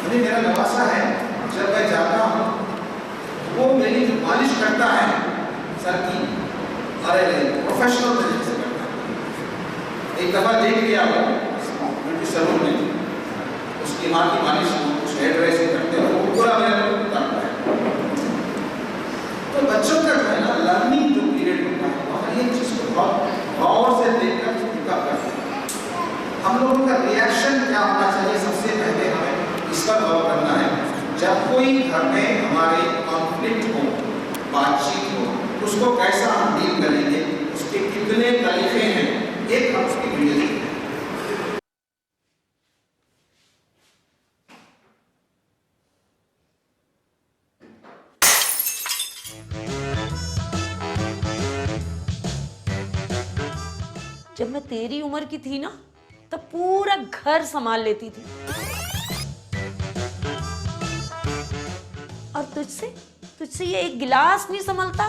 अरे मेरा नवासा है, जब मैं जाता हूँ वो मेरी जो मालिश करता है सर की, अरे प्रोफेशनल तरीके से करता है। एक दफा देख लिया वो ब्यूटी सैलून में, उसकी माँ की मालिश कुछ हेयर ड्रेसिंग करते हैं, वो पूरा मेरे को करता है। तो बच्चों का जो है ना लर्निंग जो पीरियड होता है वहाँ ये चीज़ को बहुत गौर से देखकर पिकअप करते हैं। हम लोगों का रिएक्शन क्या होना चाहिए, सबसे पहले हमें इस पर गौर करना है। जब कोई घर में हमारे कॉन्फ्लिक्ट हो, बातचीत हो, उसको कैसा हम डील करेंगे, उसके कितने तरीके हैं, एक हम उसकी वीडियो देखते हैं। जब मैं तेरी उम्र की थी ना, तब पूरा घर संभाल लेती थी, और तुझसे ये एक गिलास नहीं संभलता।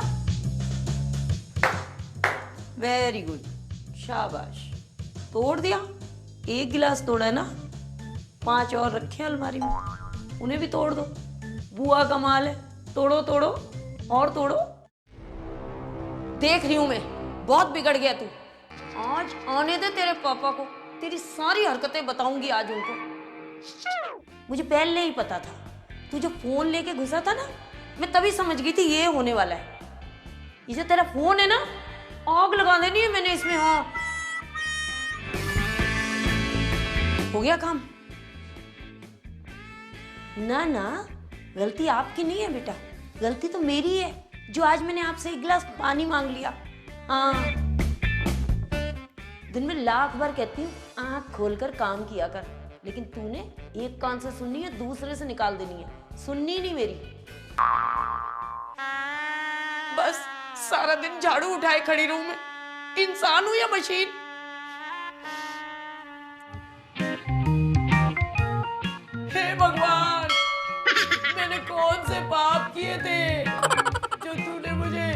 वेरी गुड, शाबाश, तोड़ दिया। एक गिलास तोड़ा है ना, 5 और रखे हैं अलमारी में, उन्हें भी तोड़ दो। बुआ का माल है, तोड़ो तोड़ो और तोड़ो। देख रही हूं मैं, बहुत बिगड़ गया तू। आज आने दे तेरे पापा को, तेरी सारी हरकतें बताऊंगी आज उनको। मुझे पहले ही पता था, तू जो फोन लेके घुसा था ना, मैं तभी समझ गई थी ये होने वाला है। ये जो तेरा फोन है ना, आग लगा देनी है मैंने इसमें। हाँ, हो गया काम। ना ना, गलती आपकी नहीं है बेटा, गलती तो मेरी है, जो आज मैंने आपसे 1 गिलास पानी मांग लिया। हाँ, दिन में लाख बार कहती हूँ आँख खोलकर काम किया कर, लेकिन तूने एक कान से सुननी है, दूसरे से निकाल देनी है, सुननी नहीं मेरी। बस सारा दिन झाड़ू उठाए खड़ी रहूं मैं, इंसान हूं या मशीन? हे भगवान, मैंने कौन से पाप किए थे जो तूने मुझे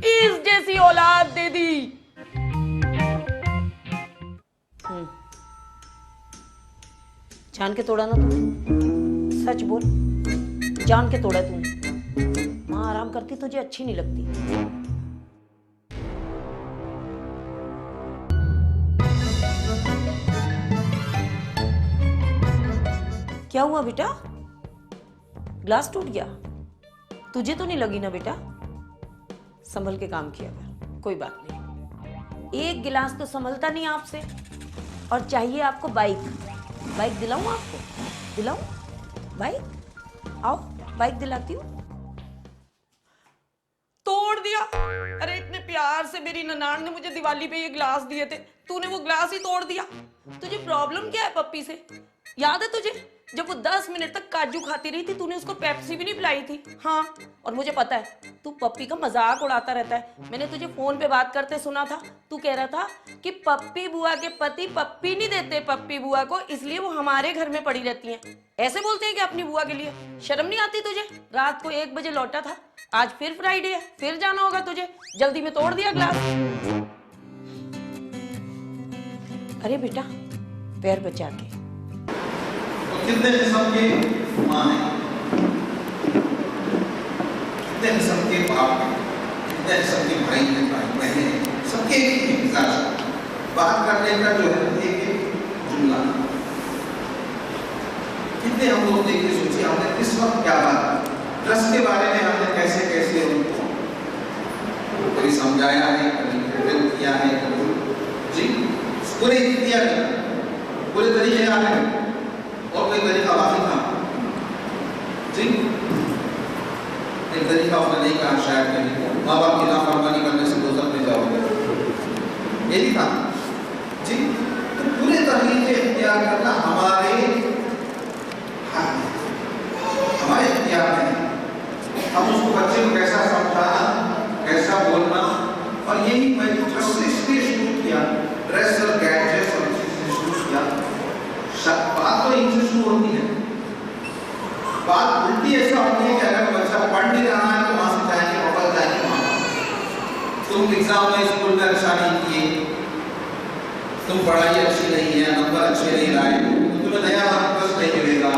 इस जैसी औलाद दे दी? जान के तोड़ा ना तूने, सच बोल, जान के तोड़ा तूने। माँ आराम करती तुझे अच्छी नहीं लगती। क्या हुआ बेटा, ग्लास टूट गया? तुझे तो नहीं लगी ना बेटा? संभल के काम किया कर, कोई बात नहीं। 1 गिलास तो संभलता नहीं आपसे, और चाहिए आपको बाइक। बाइक दिलाऊं आपको? दिलाऊं बाइक? आओ बाइक दिलाती हूँ। तोड़ दिया। अरे इतने प्यार से मेरी ननान ने मुझे दिवाली पे ये ग्लास दिए थे, तूने वो ग्लास ही तोड़ दिया। तुझे प्रॉब्लम क्या है पप्पी से? याद है तुझे, जब वो 10 मिनट तक काजू खाती रही थी, तूने उसको पेप्सी भी नहीं पिलाई थी। हाँ, और मुझे पता है तू पप्पी का मजाक उड़ाता रहता है। मैंने तुझे फोन पे बात करते सुना था, तू कह रहा था कि पप्पी बुआ के पति पप्पी नहीं देते पप्पी बुआ को, इसलिए वो हमारे घर में पड़ी रहती हैं। ऐसे बोलते हैं कि अपनी बुआ के लिए? शर्म नहीं आती तुझे? रात को 1 बजे लौटा था, आज फिर फ्राइडे है, फिर जाना होगा तुझे। जल्दी में तोड़ दिया ग्लास। अरे बेटा, पैर बचा के। कितने किस्म के माँ हैं, कितने किस्म के बाप हैं, कितने किस्म के भाई हैं, भाई बहन हैं, सबके एक ही मिजाज, बात करने का जो है एक जुमला। कितने हम लोग देखिए, सोचिए हमने किस वक्त क्या बात, ड्रेस के बारे में हमने कैसे कैसे उनको कभी समझाया है, कभी प्रेरित किया है, कभी जी पूरे किया नहीं, पूरे तरीके याद है, और कोई तरीका बाकी था जी, एक तरीका उसने नहीं कहा, शायद नहीं, माँ बाप की नाफरमानी करने से दोज़ख में जाओगे, ये भी था जी। तो पूरे तरीके इख्तियार करना हमारे इख्तियार में है। हम उसको बच्चे को कैसा समझाना, कैसा बोलना, और यही मैं इसलिए शुरू किया, ड्रेस और गैजेट्स और चीजें शुरू किया। बात तो इनसे शुरू होती है, बात उल्टी ऐसा होती है कि अगर बच्चा पढ़ नहीं रहा है तो वहां से जाएंगे, वापस जाएंगे वहां, तुम एग्जाम में स्कूल में अच्छा नहीं किए, तुम पढ़ाई अच्छी नहीं है, नंबर अच्छे नहीं लाए, तुम्हें नया इंटरेस्ट नहीं मिलेगा,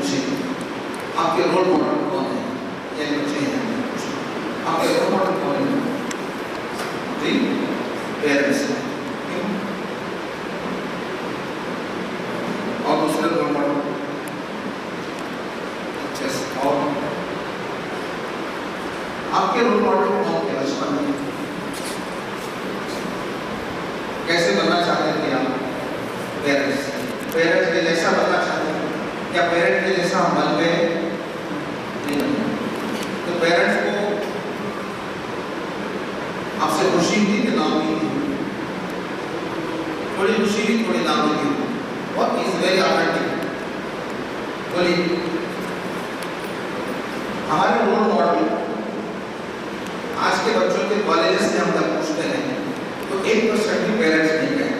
पूछे आपके रोल मॉडल कौन है? ये बच्चे हैं, आपके रोल मॉडल कौन है? जी, पेरेंट्स हैं। क्यों? और दूसरे रोल मॉडल और आपके रोल मॉडल कौन थे बचपन में? कैसे बनना चाहते थे आप? पेरेंट्स के जैसा बनना चाहते थे या पेरेंट के जैसा हम बन गए? नहीं बने। तो पेरेंट्स को आपसे खुशी हुई कि नाम नहीं थी? थोड़ी खुशी हुई, थोड़ी नाम नहीं थी। What is very authentic? बोलिए, हमारे रोल मॉडल आज के बच्चों के कॉलेजेस से हम जब पूछते हैं तो 1% भी पेरेंट्स नहीं कहते।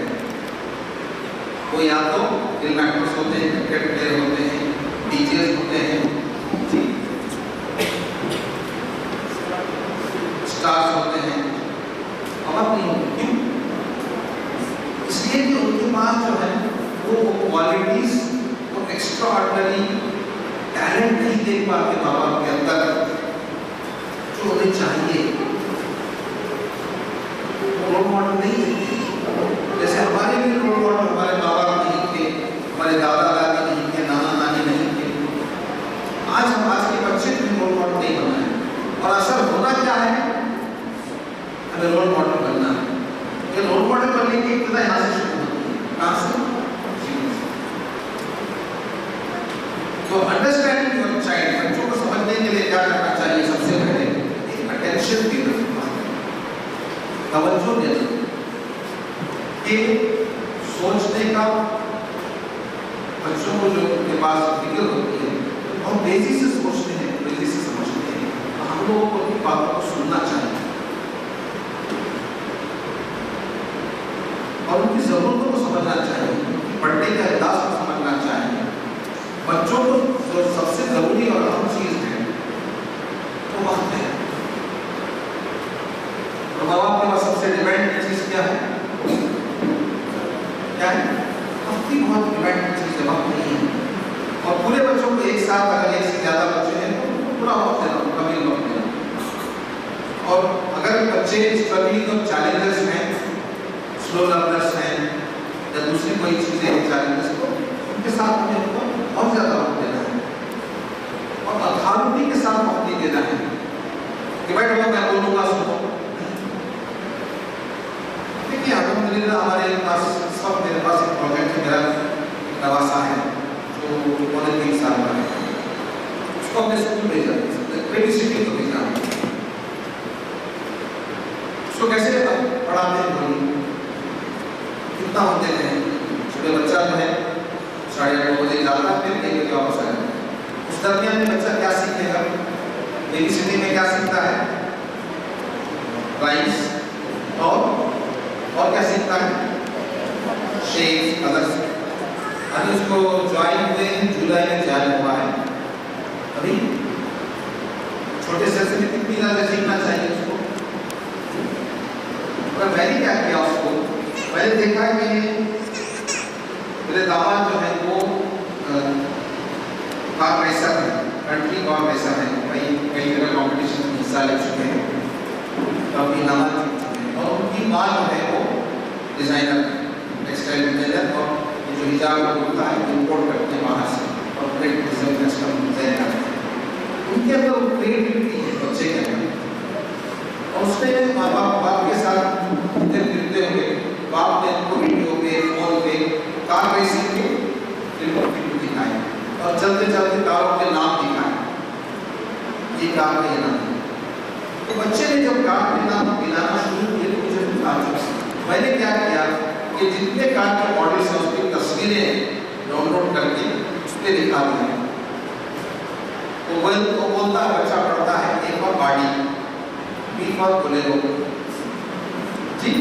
वो या तो फिल्म एक्टर्स होते हैं, क्रिकेट प्लेयर होते हैं, डीजेस होते हैं, स्टार्स होते हैं, और नहीं होते। क्यों? इसलिए कि उनके पास जो है वो क्वालिटीज, वो एक्स्ट्रा ऑर्डिनरी टैलेंट नहीं देख पाते माँ बाप के अंदर जो उन्हें चाहिए। रोल मॉडल नहीं थे। जैसे हमारे भी रोल मॉडल हमारे माँ बाप नहीं थे, हमारे दादा दादी नहीं थे, नाना नानी नहीं थे। आज के बच्चे भी रोल मॉडल नहीं बना है। और असर होना क्या है? हमें रोल मॉडल बनना है। ये रोल मॉडल बनने की इब्तिदा यहाँ से शुरू होती है। कहाँ से? तो अंडरस्टैंडिंग योर चाइल्ड, बच्चों को समझने के लिए क्या करना चाहिए? सबसे पहले एक अटेंशन देना, तवज्जो देना, कि सोचने का बच्चों को जो उनके पास फिक्र होती है हम तेजी से सोचते हैं, तेजी से समझते हैं। हम लोगों को उनकी बातों को सुनना चाहिए और उनकी जरूरतों को समझना चाहिए, उनकी पढ़ने के अंदाज को समझना चाहिए। बच्चों को जो सबसे जरूरी और अहम चीज है वो वक्त है। और माँ बाप के पास सबसे डिमांड चीज क्या है? क्या है? वक्त की बहुत डिमांड चीज है, वक्त नहीं है। और पूरे बच्चों को एक साथ अगर एक से ज्यादा बच्चे हैं तो उनको पूरा वक्त देना, कभी वक्त देना। और अगर बच्चे स्ट्रगलिंग और चैलेंजेस हैं, स्लो लर्नर्स हैं या दूसरी कोई चीजें चैलेंजेस, तो उनके साथ हमें उनको बहुत ज्यादा वक्त देना है और अथॉरिटी के साथ वक्त नहीं देना है कि भाई मैं बोलूंगा सुनो। देखिए अल्हम्दुलिल्लाह हमारे पास सब, मेरे पास एक प्रोजेक्ट है, मेरा नवासा है जो 3 साल का है, उसको हमने स्कूल भेजा, बेबी सिटी को भेजा। उसको कैसे पढ़ाते हैं? बोलिए कितना हम देते हैं? सुबह बच्चा जो है 8:30 बजे जाता है, फिर 1 बजे वापस आएगा। उस दरमियान में बच्चा क्या सीखेगा? बेबी सिटी में क्या सीखता है? राइम्स और क्या सीखता है? Shapes, colours. अभी उसको ज्वाइन हुए जुलाई में ज्वाइन हुआ है, अभी छोटे से कितनी ज़्यादा सीखना चाहिए उसको। पर मैंने क्या किया उसको, मैंने देखा कि मेरे दामाद जो है वो कार रेसर है, कंट्री कार रेसर है, कई जगह कॉम्पिटिशन में हिस्सा ले चुके हैं, काफ़ी नाम जीत चुके हैं। और उनकी माँ जो है वो डिज़ाइनर, टेक्सटाइल डिज़ाइनर, और जो हिजाब होता है इम्पोर्ट करते हैं बाहर से और प्रिंट डिज़ाइन कस्टम डिज़ाइन करते हैं। उनके अंदर वो क्रिएटिविटी है बच्चे के अंदर। और उसने माँ बाप के साथ फिरते हुए बाप ने उनको वीडियो पे, फोन पे कार रेसिंग के फिल्म दिखाए और चलते चलते कारों के नाम दिखाए, ये कार का ये नाम। तो बच्चे ने जब कार के नाम गिनाना शुरू किए तो मुझे बता चुका। मैंने क्या किया कि जितने कार के मॉडल्स हैं उसकी तस्वीरें डाउनलोड करके उस पर दिखा दिया। तो वो बोलता है, बच्चा पढ़ता है, एक और गाड़ी, B for Bolero, G,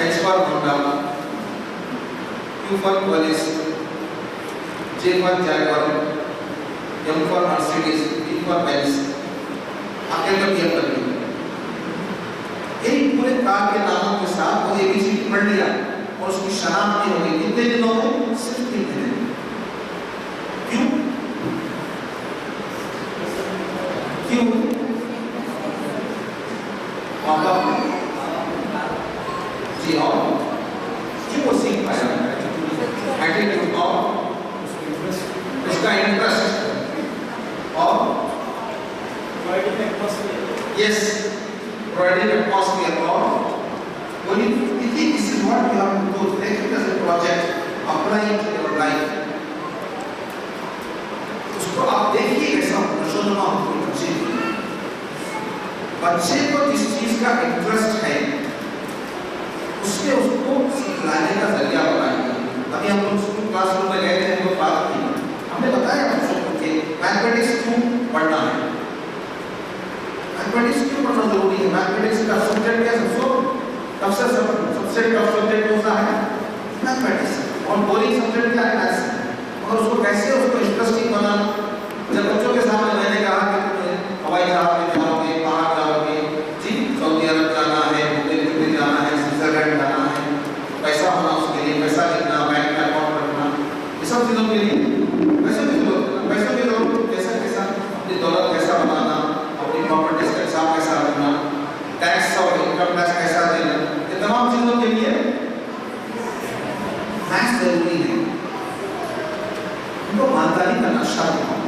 H for Honda, Q for Polaris, J for Jaguar, M for Mercedes, B for Benz, आगे का BMW। एक पूरे कार के नामों के साथ वो ABCD पढ़ लिया और उसकी शनाख्त नहीं हो गई। कितने दिनों में? सिर्फ 3 दिन। क्यों? Apply in your life. उसको आप देखिए कैसा नशोनुमा बच्चे को जिस चीज का इंटरेस्ट है उसके उसको सिखलाने का जरिया बनाइए। अभी हम लोग स्कूल क्लासरूम में गए थे, हम लोग बात की, हमने बताया बच्चों को कि मैथमेटिक्स क्यों पढ़ना है, मैथमेटिक्स क्यों पढ़ना जरूरी है। मैथमेटिक्स का सब्जेक्ट क्या सबसे टफ सब्जेक्ट होता है मैथमेटिक्स, और बोरिंग सब्जेक्ट क्या है मैथ्स। और उसको कैसे उसको इंटरेस्टिंग बनाना। जब बच्चों के सामने मैंने कहा कि हवाई जहाज में जाओगे, बाहर जाओगे जी, सऊदी अरब जाना है, दुबई जाना है, स्विट्जरलैंड जाना है, पैसा होना उसके लिए, पैसा लिखना, बैंक में अकाउंट रखना, ये सब चीज़ों के लिए पैसों की जरूरत, कैसा अपनी दौलत कैसा बनाना, अपनी प्रॉपर्टीज का हिसाब कैसा रखना, टैक्स और इनकम टैक्स कैसा देना, ये तमाम चीज़ों के लिए मैथ्स जरूरी है। उनको ईमानदारी का नक्शा दिखाओ,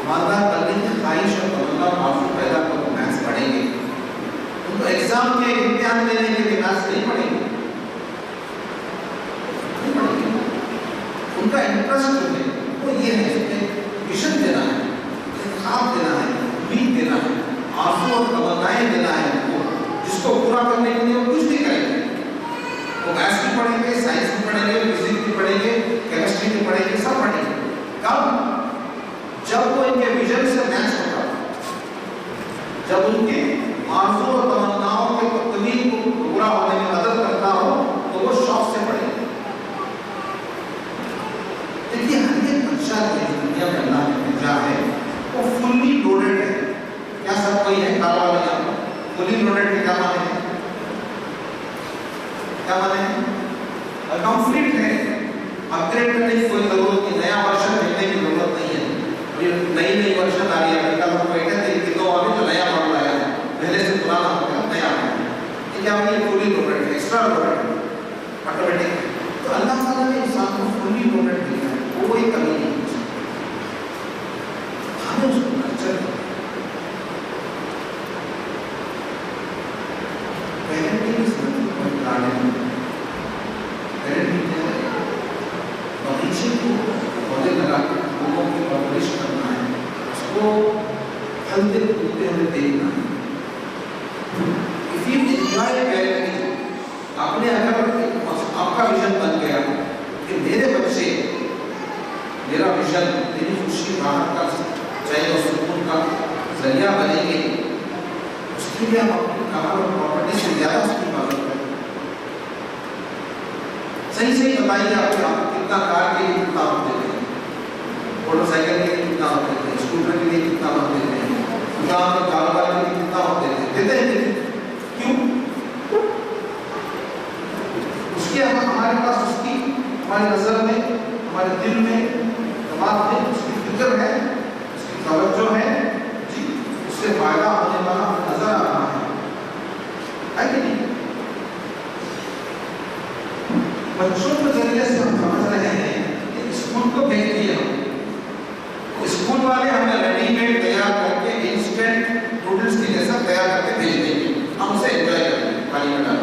ईमानदार बनने की ख्वाहिश और तमन्ना आंसू पैदा करो, मैथ्स पढ़ेंगे। उनको एग्जाम के इम्तिहान देने के लिए मैथ्स नहीं पढ़ेंगे, उनका इंटरेस्ट जो है वो ये है, विजन देना है, ख्वाब देना है, उम्मीद देना है, आंसू और तमन्नाएं देना है उनको, जिसको पूरा करने के लिए वो कुछ भी करेंगे। वो मैथ्स भी पढ़ेंगे, साइंस भी पढ़ेंगे, फिजिक्स भी पढ़ेंगे, केमिस्ट्री भी पढ़ेंगे, सब पढ़ेंगे। कब? जब वो इनके विजन से मैच होगा, जब उनके आंसू और तमन्नाओं के तकदीर को पूरा होने में मदद करता हो, तो वो शौक से पढ़ेंगे। देखिए हर एक बच्चा जो दुनिया में अल्लाह ने भेजा है वो फुल्ली लोडेड है। क्या सब कोई है काला वाला यहाँ फुल्ली लोडेड के क्या माने हैं? क्या माने हैं? कंप्लीट है, अपग्रेड करने की कोई जरूरत नहीं, नया वर्जन देखने की जरूरत नहीं है। नई वर्जन आ रही है, कल हम बैठे थे कि तो अभी जो नया मॉडल आया है, पहले से पुराना हो गया, नया आ गया। ये क्या है? फुल्ली लोडेड है, एक्स्ट्रा लोडेड है, ऑटोमेटिक। तो अल्लाह ताला ने इंसान को फुल्ली लोडेड दिया है, वो कोई कमी नहीं है, हमें उसको नर्चर करना। Parenting is nothing but gardening. Parenting क्या है? बगीचे को पौधे लगा के फूलों की परवरिश करना है, उसको फलते फूलते हुए देखना है। If you enjoy parenting, आपने अगर आपका विजन बन गया कि मेरे बच्चे मेरा विजन, मेरी खुशी राहत का, चाहे वो सुकून का जरिया बनेंगे, उसके लिए हम अपनी कार और प्रॉपर्टी से ज़्यादा उसकी हिफाजत करें। सही बताइए आपको कितना कार के लिए कितना आप देते हैं, मोटरसाइकिल के लिए कितना आप देते हैं, स्कूटर के लिए कितना आप देते हैं, दुकान और कारोबार के लिए कितना आप देते हैं? क्यों? उसके हमारे पास उसकी हमारी नजर में, हमारे दिल में, दिमाग में उसकी फिक्र है, उसकी तवज्जो है जी, उससे फायदा होने वाला नजर आ रहा है कि नहीं? बच्चों के जरिए से हम समझ रहे हैं कि स्कूल को भेज दिया, स्कूल वाले हमें रेडीमेड तैयार करके इंस्टेंट नूडल्स की जैसा तैयार करके भेज देंगे, हम उसे एंजॉय करेंगे पानी में डाल